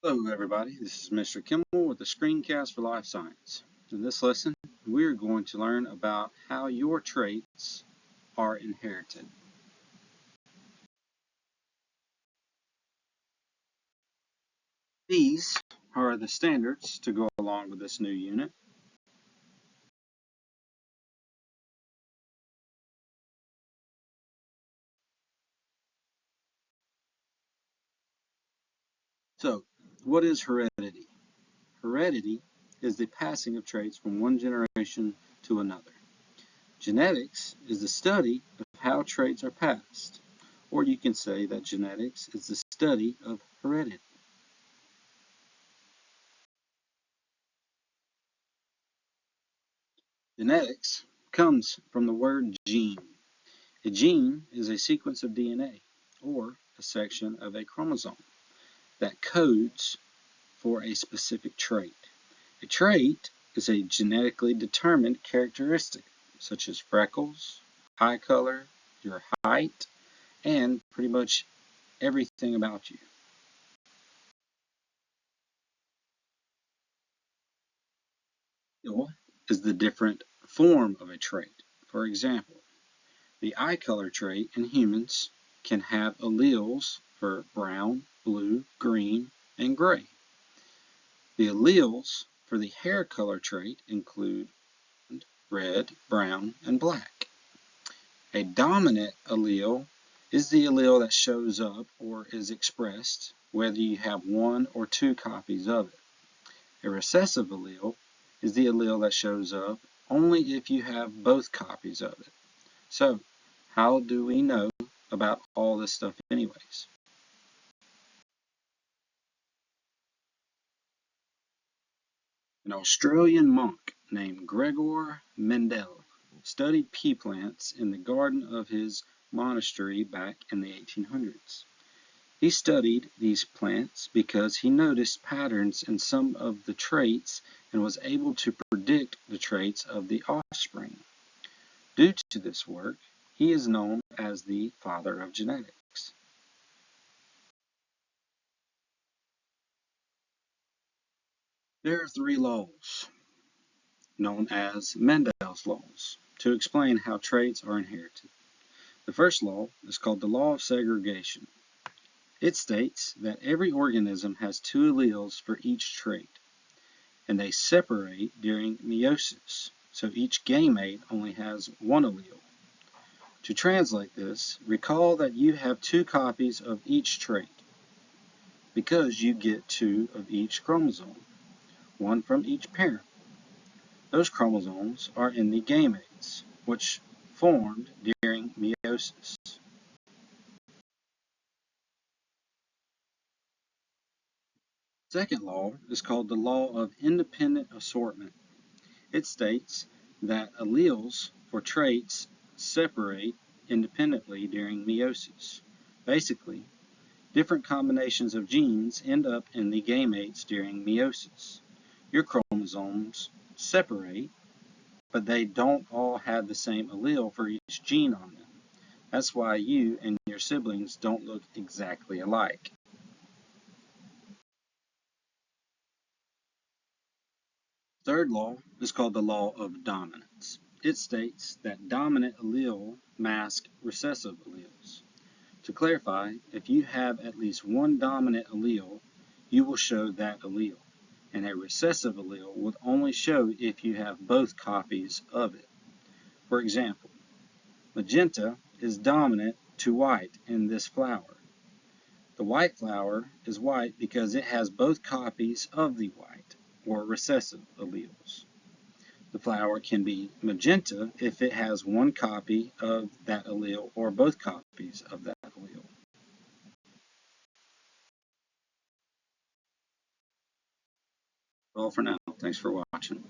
Hello everybody, this is Mr. Kimmel with the Screencast for Life Science. In this lesson, we're going to learn about how your traits are inherited. These are the standards to go along with this new unit. So, what is heredity? Heredity is the passing of traits from one generation to another. Genetics is the study of how traits are passed, or you can say that genetics is the study of heredity. Genetics comes from the word gene. A gene is a sequence of DNA, or a section of a chromosome, that codes for a specific trait. A trait is a genetically determined characteristic, such as freckles, eye color, your height, and pretty much everything about you. Allele is the different form of a trait. For example, the eye color trait in humans can have alleles for brown, blue, green, and gray. The alleles for the hair color trait include red, brown, and black. A dominant allele is the allele that shows up or is expressed whether you have one or two copies of it. A recessive allele is the allele that shows up only if you have both copies of it. So, how do we know about all this stuff anyways? An Australian monk named Gregor Mendel studied pea plants in the garden of his monastery back in the 1800s. He studied these plants because he noticed patterns in some of the traits and was able to predict the traits of the offspring. Due to this work, he is known as the father of genetics. There are three laws, known as Mendel's laws, to explain how traits are inherited. The first law is called the law of segregation. It states that every organism has two alleles for each trait, and they separate during meiosis, so each gamete only has one allele. To translate this, recall that you have two copies of each trait, because you get two of each chromosome, one from each parent. Those chromosomes are in the gametes, which formed during meiosis. The second law is called the law of independent assortment. It states that alleles for traits separate independently during meiosis. Basically, different combinations of genes end up in the gametes during meiosis. Your chromosomes separate, but they don't all have the same allele for each gene on them. That's why you and your siblings don't look exactly alike. Third law is called the law of dominance. It states that dominant allele mask recessive alleles. To clarify, if you have at least one dominant allele, you will show that allele, and a recessive allele will only show if you have both copies of it. For example, magenta is dominant to white in this flower. The white flower is white because it has both copies of the white, or recessive alleles. The flower can be magenta if it has one copy of that allele or both copies of that allele. All for now. Thanks for watching.